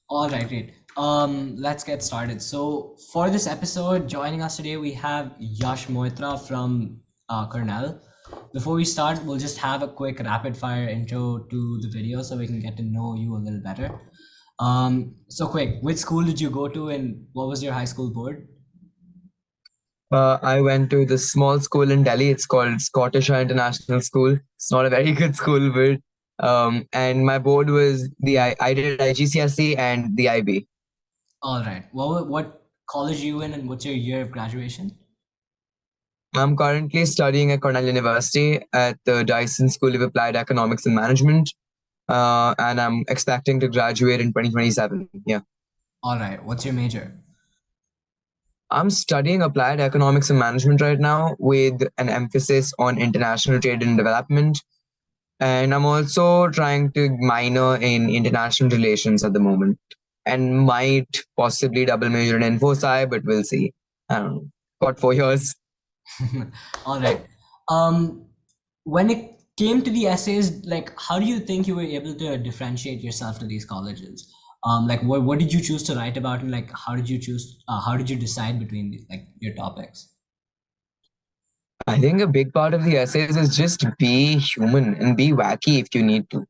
All right, great. Let's get started. So for this episode, joining us today, we have Yash Moitra from Cornell. Before we start, we'll just have a quick rapid fire intro to the video so we can get to know you a little better. So quick, which school did you go to and what was your high school board? I went to this small school in Delhi. It's called Scottish International School. It's not a very good school, but and my board was I did IGCSE and the IB. All right. What college are you in and what's your year of graduation? I'm currently studying at Cornell University at the Dyson School of Applied Economics and Management, and I'm expecting to graduate in 2027. Yeah. All right. What's your major? I'm studying applied economics and management right now with an emphasis on international trade and development. And I'm also trying to minor in international relations at the moment and might possibly double major in info sci, but we'll see. I don't know. Got 4 years. All right. When it came to the essays, like how do you think you were able to differentiate yourself to these colleges? Like what did you choose to write about, and like how did you decide between like your topics? I think a big part of the essays is just be human and be wacky if you need to.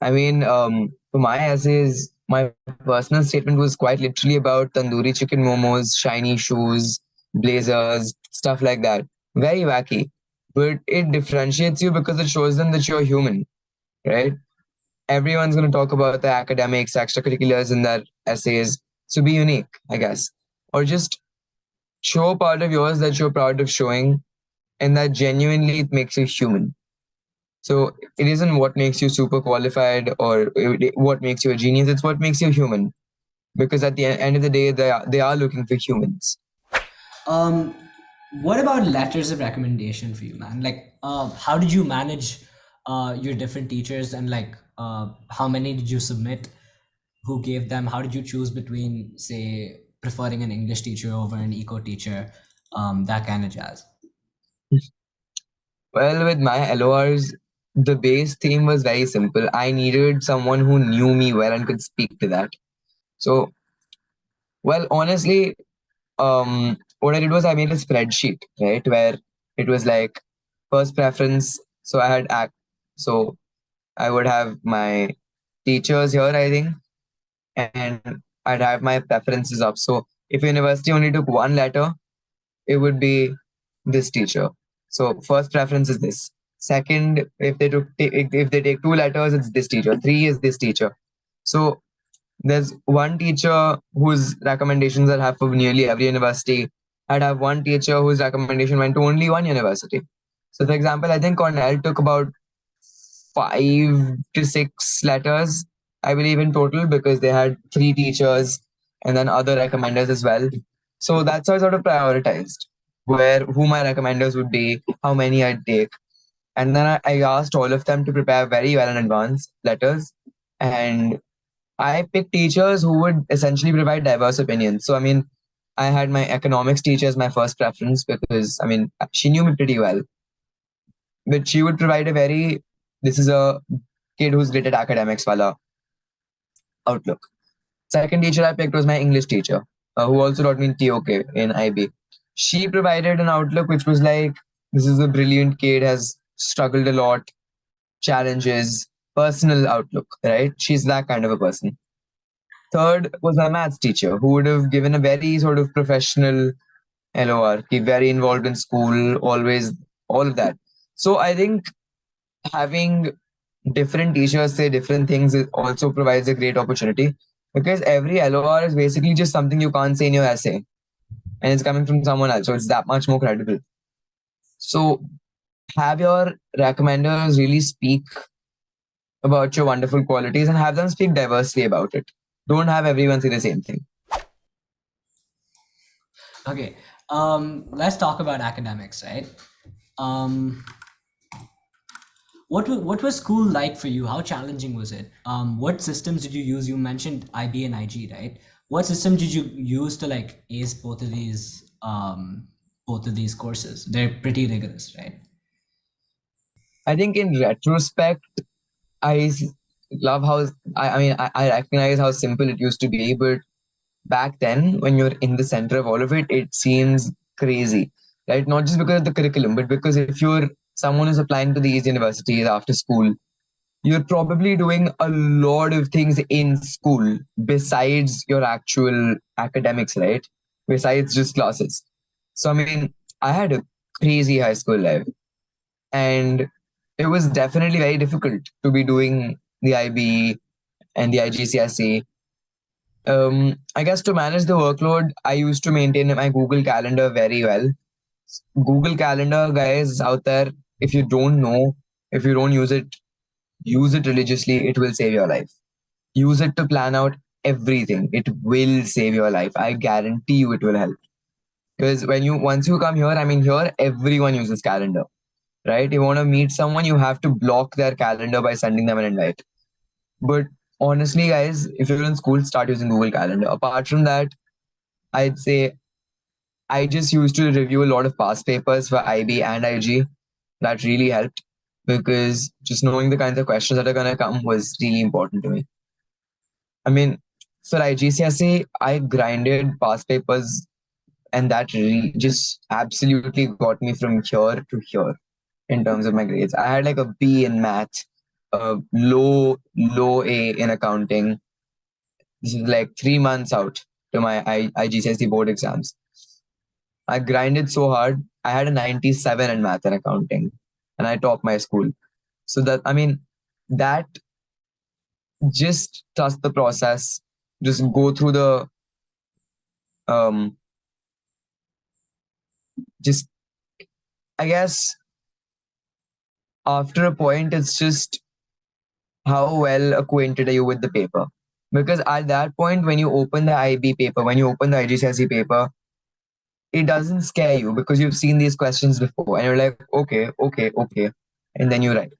I mean, for my essays, my personal statement was quite literally about tandoori chicken momos, shiny shoes, blazers, stuff like that. Very wacky. But it differentiates you because it shows them that you're human, right? Everyone's going to talk about the academics, extracurriculars in their essays. So be unique, I guess. Or just show a part of yours that you're proud of showing and that genuinely it makes you human. So it isn't what makes you super qualified or what makes you a genius. It's what makes you human. Because at the end of the day, they are looking for humans. Um, what about letters of recommendation for you, man? Like, how did you manage your different teachers, and like how many did you submit? Who gave them? How did you choose between, say, preferring an English teacher over an eco teacher? That kind of jazz. Well, with my LORs, the base theme was very simple. I needed someone who knew me well and could speak to that. So, well, honestly, what I did was I made a spreadsheet, right, where it was like first preference. So I had act. So I would have my teachers here, I think, and I'd have my preferences up. So if university only took one letter, it would be this teacher. So first preference is this. Second, if they take two letters, it's this teacher. Three is this teacher. So there's one teacher whose recommendations I have for nearly every university. I'd have one teacher whose recommendation went to only one university. So, for example, I think Cornell took about 5 to 6 letters, I believe, in total, because they had three teachers and then other recommenders as well. So that's how I sort of prioritized where who my recommenders would be, how many I'd take. And then I asked all of them to prepare very well in advance letters. And I picked teachers who would essentially provide diverse opinions. So, I mean, I had my economics teacher as my first preference because, I mean, she knew me pretty well. But she would provide a very, this is a kid who's great at academics, wala outlook. Second teacher I picked was my English teacher, who also taught me in TOK in IB. She provided an outlook which was like, this is a brilliant kid, has struggled a lot, challenges, personal outlook, right? She's that kind of a person. Third was my maths teacher, who would have given a very sort of professional LOR, very involved in school, always, all of that. So I think having different teachers say different things also provides a great opportunity because every LOR is basically just something you can't say in your essay and it's coming from someone else. So it's that much more credible. So have your recommenders really speak about your wonderful qualities and have them speak diversely about it. Don't have everyone say the same thing. Okay. Let's talk about academics, right? Um, what was school like for you? How challenging was it? What systems did you use? You mentioned IB and IG, right? What system did you use to like ace both of these courses? They're pretty rigorous, right? I think in retrospect, I love how I recognize how simple it used to be, but back then when you're in the center of all of it, it seems crazy, right? Not just because of the curriculum, but because if you're someone who's applying to these universities after school, you're probably doing a lot of things in school besides your actual academics, right? Besides just classes. So, I mean, I had a crazy high school life, and it was definitely very difficult to be doing the IB and the IGCSE. I guess to manage the workload, I used to maintain my Google Calendar very well. Google Calendar, guys out there, if you don't know, if you don't use it religiously, it will save your life. Use it to plan out everything. It will save your life. I guarantee you it will help. Because once you come here, I mean here everyone uses calendar, right? You want to meet someone, you have to block their calendar by sending them an invite. But honestly, guys, if you're in school, start using Google Calendar. Apart from that, I'd say I just used to review a lot of past papers for IB and IG. That really helped because just knowing the kinds of questions that are going to come was really important to me. I mean, for IGCSE, I grinded past papers, and that really just absolutely got me from here to here in terms of my grades. I had like a B in math, a low A in accounting. This is like 3 months out to my IGCSE board exams. I grinded so hard. I had a 97 in math and accounting, and I topped my school. So that, I mean, that just trust the process. Just go through the um. Just I guess after a point, it's just how well acquainted are you with the paper. Because at that point, when you open the IB paper, when you open the IGCSE paper, it doesn't scare you because you've seen these questions before, and you're like, okay, okay, okay, and then you write.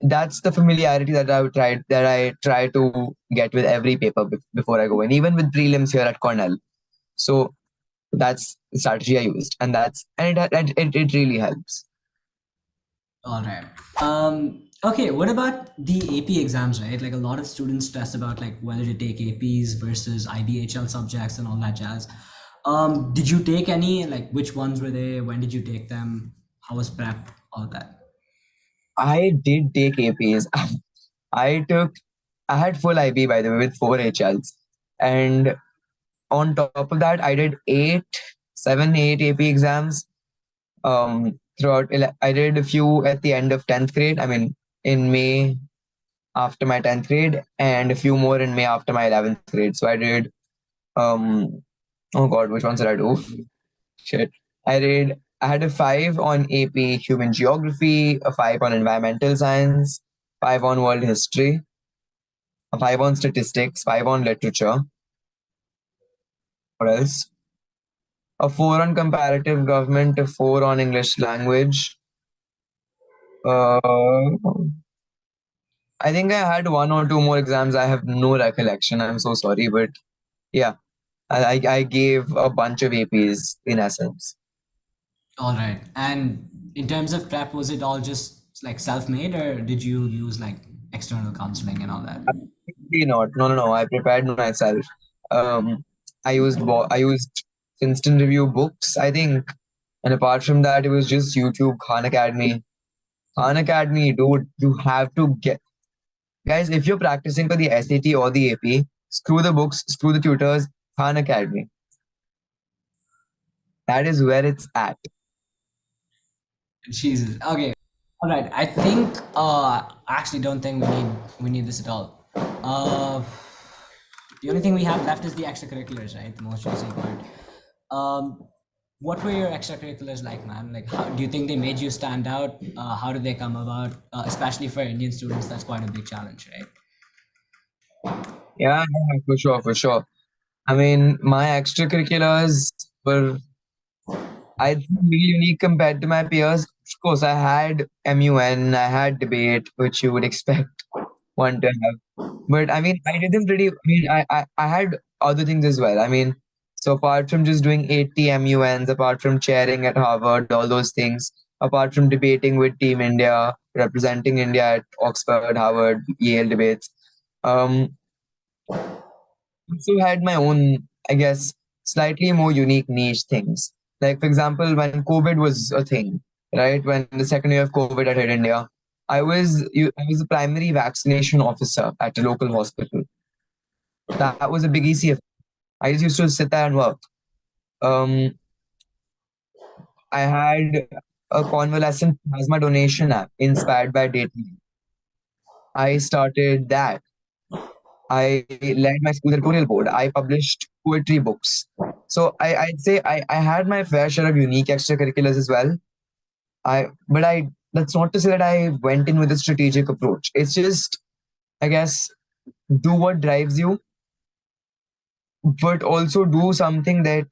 That's the familiarity that I try to get with every paper before I go in, even with prelims here at Cornell. So that's the strategy I used, and it really helps. All right. Okay, what about the AP exams, right? Like a lot of students stress about like whether to take APs versus IBHL subjects and all that jazz. Did you take any? Like which ones were they? When did you take them? How was prep? All that. I did take APs. I took I had full IB by the way with four HLs, and on top of that, I did 8 AP exams. I did a few at the end of 10th grade. I mean, in May after my 10th grade, and a few more in May after my 11th grade. So I did um oh god, which ones did I do? Shit. I had a 5 on AP Human Geography, a 5 on Environmental Science, 5 on World History, a 5 on Statistics, 5 on Literature. What else? A 4 on Comparative Government, a 4 on English Language. Uh, I think I had one or two more exams. I have no recollection. I'm so sorry, but yeah, I gave a bunch of APs in essence. All right. And in terms of prep, was it all just like self-made, or did you use like external counseling and all that? Absolutely not. No, no, no. I prepared myself. Um, I used instant review books, I think, and apart from that, it was just YouTube, Khan Academy. Khan Academy, dude, you have to get guys. If you're practicing for the SAT or the AP, screw the books, screw the tutors. Khan Academy. That is where it's at. Jesus. Okay. All right. I think I actually don't think we need this at all. The only thing we have left is the extracurriculars, right? The most juicy part. Um, what were your extracurriculars like, man? Like, how do you think they made you stand out? How did they come about? Especially for Indian students, that's quite a big challenge, right? Yeah, yeah, for sure, for sure. I mean, my extracurriculars were, I think, really unique compared to my peers. Of course, I had MUN, I had debate, which you would expect one to have. But I mean, I did them pretty. I mean, I had other things as well. I mean, so apart from just doing 80 MUNs, apart from chairing at Harvard, all those things, apart from debating with Team India, representing India at Oxford, Harvard, Yale debates. Um, also had my own, I guess, slightly more unique niche things. Like, for example, when COVID was a thing, right? When the second year of COVID had hit India, I was a primary vaccination officer at a local hospital. That was a big ECF. I just used to sit there and work. Um, I had a convalescent plasma donation app inspired by data. I started that. I led my school's editorial board. I published poetry books. So I'd say I had my fair share of unique extracurriculars as well. But that's not to say that I went in with a strategic approach. It's just, I guess, do what drives you, but also do something that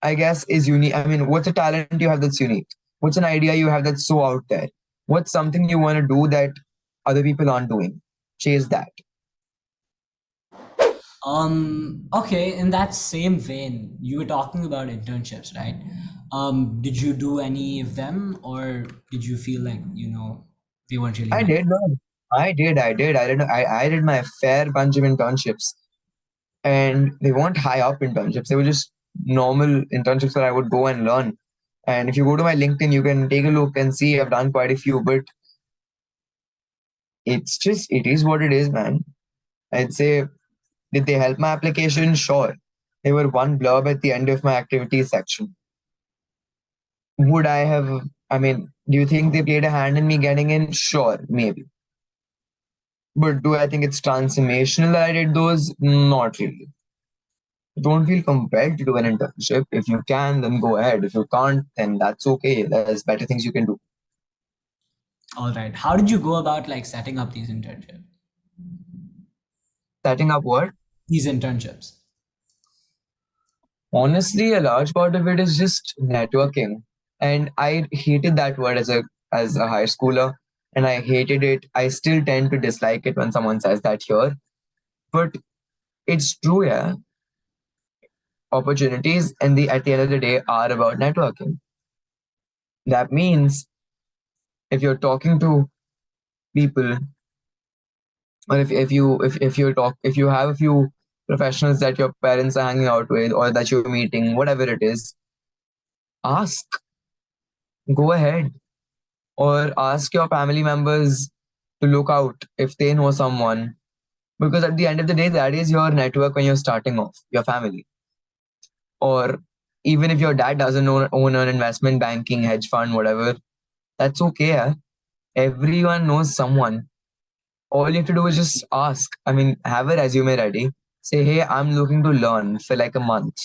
I guess is unique. I mean, what's a talent you have that's unique? What's an idea you have that's so out there? What's something you want to do that other people aren't doing? Chase that. Okay, in that same vein, you were talking about internships, right? Did you do any of them, or did you feel like, they weren't really I meant? did, man. I did my fair bunch of internships, and they weren't high up internships. They were just normal internships where I would go and learn. And if you go to my LinkedIn, you can take a look and see I've done quite a few. But it is what it is, man. I'd say, did they help my application? Sure. They were one blurb at the end of my activities section. Would I have? I mean, do you think they played a hand in me getting in? Sure, maybe. But do I think it's transformational that I did those? Not really. Don't feel compelled to do an internship. If you can, then go ahead. If you can't, then that's okay. There's better things you can do. All right. How did you go about like setting up these internships? Setting up what? These internships. Honestly, a large part of it is just networking. And I hated that word as a high schooler. And I hated it. I still tend to dislike it when someone says that here. But it's true, yeah. Opportunities and the at the end of the day are about networking. That means if you're talking to people, or if you have a few professionals that your parents are hanging out with or that you're meeting, whatever it is, ask, go ahead, or ask your family members to look out if they know someone, because at the end of the day, that is your network when you're starting off, your family. Or even if your dad doesn't own an investment banking hedge fund, whatever, that's okay. Everyone knows someone. All you have to do is just ask. I mean, have a resume ready. Say, hey, I'm looking to learn for like a month.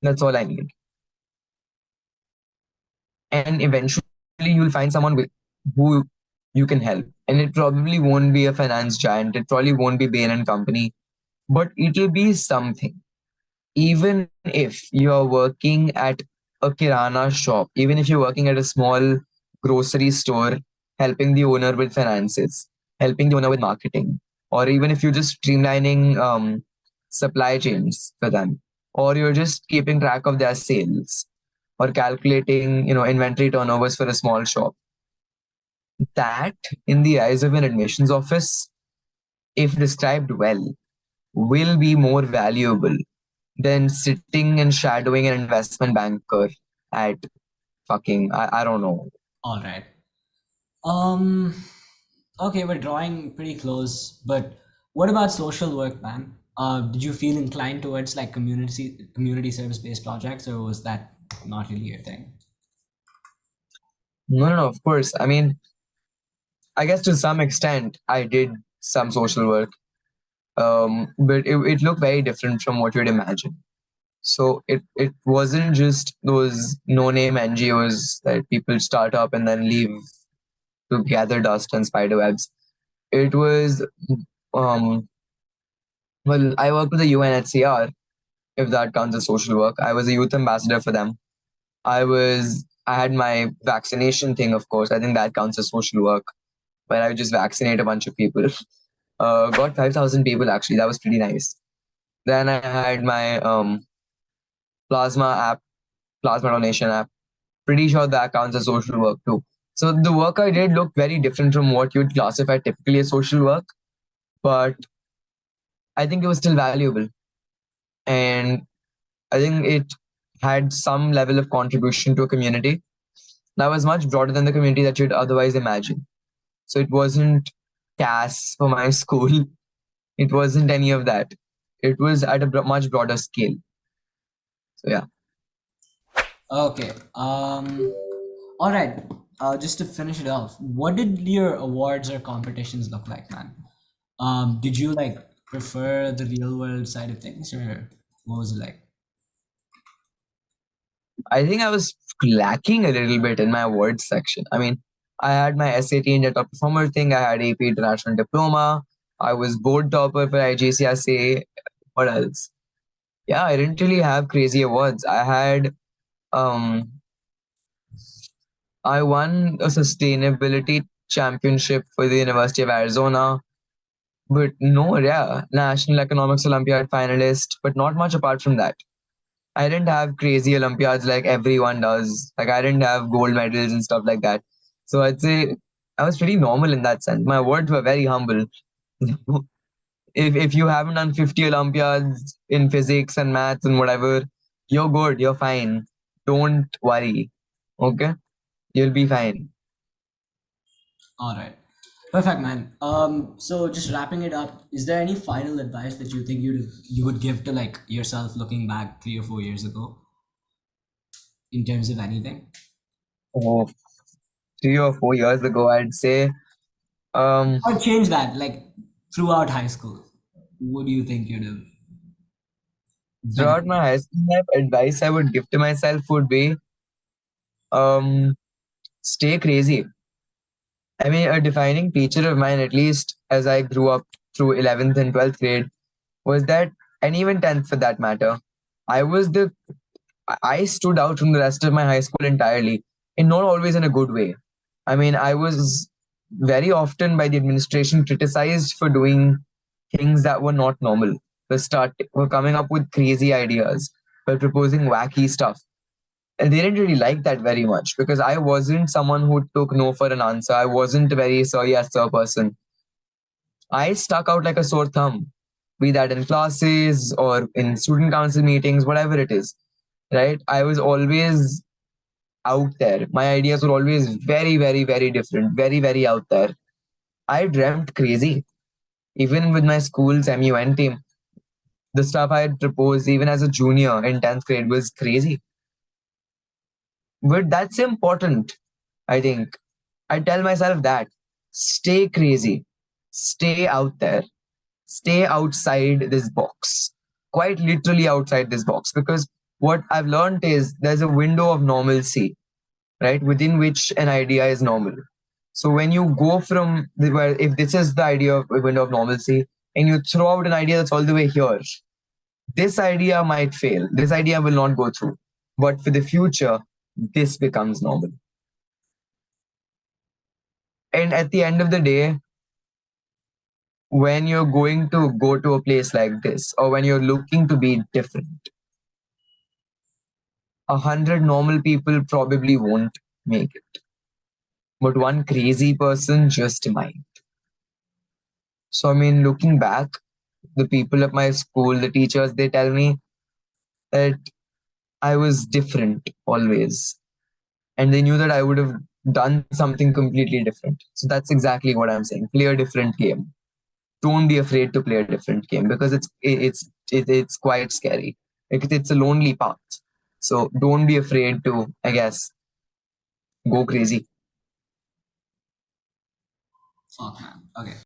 That's all I need. And eventually you'll find someone who you can help. And it probably won't be a finance giant. It probably won't be Bain and Company, but it'll be something. Even if you're working at a kirana shop, even if you're working at a small grocery store, helping the owner with finances, helping the owner with marketing, or even if you're just streamlining supply chains for them, or you're just keeping track of their sales, or calculating, inventory turnovers for a small shop. That, in the eyes of an admissions office, if described well, will be more valuable than sitting and shadowing an investment banker at fucking, I don't know. All right. Um, okay, we're drawing pretty close, but what about social work, man? Did you feel inclined towards like community service-based projects, or was that not really your thing? No, no, no, of course. I mean, I guess to some extent, I did some social work, but it looked very different from what you'd imagine. So it wasn't just those no-name NGOs that people start up and then leave to gather dust and spider webs. It was, um, well, I worked with the UNHCR, if that counts as social work. I was a youth ambassador for them. I had my vaccination thing, of course. I think that counts as social work, where I would just vaccinate a bunch of people. Got 5,000 people actually. That was pretty nice. Then I had my plasma app, plasma donation app. pretty sure that counts as social work too. So the work I did looked very different from what you'd classify typically as social work, but I think it was still valuable. And I think it had some level of contribution to a community that was much broader than the community that you'd otherwise imagine. So it wasn't CAS for my school, it wasn't any of that. It was at a much broader scale. So yeah. Okay. All right. Just to finish it off, what did your awards or competitions look like, man? Did you like prefer the real world side of things, or what was it like? I think I was lacking a little bit in my awards section. I mean, I had my SAT and top performer thing. I had AP International Diploma. I was board topper for IGCSA. What else? Yeah, I didn't really have crazy awards. Um I won a sustainability championship for the University of Arizona, but no, yeah, National Economics Olympiad finalist, but not much apart from that. I didn't have crazy Olympiads like everyone does. Like I didn't have gold medals and stuff like that. So I'd say I was pretty normal in that sense. My words were very humble. If you haven't done 50 Olympiads in physics and maths and whatever, you're good, you're fine. Don't worry. Okay? You'll be fine. All right. Perfect, man. So just wrapping it up, is there any final advice that you think you would give to like yourself looking back 3 or 4 years ago in terms of anything? Oh, 3 or 4 years ago, I'd say um Or change that, like throughout high school. What do you think you'd have done? throughout my high school life, advice I would give to myself would be um stay crazy. I mean, a defining feature of mine, at least as I grew up through 11th and 12th grade, was that, and even 10th for that matter, I was the, I stood out from the rest of my high school entirely, and not always in a good way. I mean, I was very often by the administration criticized for doing things that were not normal. Were coming up with crazy ideas, were proposing wacky stuff. And they didn't really like that very much because I wasn't someone who took no for an answer. I wasn't a very sir yes sir person. I stuck out like a sore thumb, be that in classes or in student council meetings, whatever it is. Right? I was always out there. My ideas were always very, very, very different, very, very out there. I dreamt crazy. Even with my school's MUN team, the stuff I had proposed even as a junior in 10th grade was crazy. But that's important, I think. I tell myself that stay crazy, stay out there, stay outside this box, quite literally outside this box. Because what I've learned is there's a window of normalcy, right, within which an idea is normal. So when you go from where, if this is the idea of a window of normalcy, and you throw out an idea that's all the way here, this idea might fail. This idea will not go through. But for the future, this becomes normal. And at the end of the day, when you're going to go to a place like this, or when you're looking to be different, 100 normal people probably won't make it. But one crazy person just might. So, I mean, looking back, the people at my school, the teachers, they tell me that I was different always. And they knew that I would have done something completely different. So that's exactly what I'm saying. Play a different game. Don't be afraid to play a different game because it's quite scary. It's a lonely path. So don't be afraid to, I guess, go crazy. Fuck, man. Okay.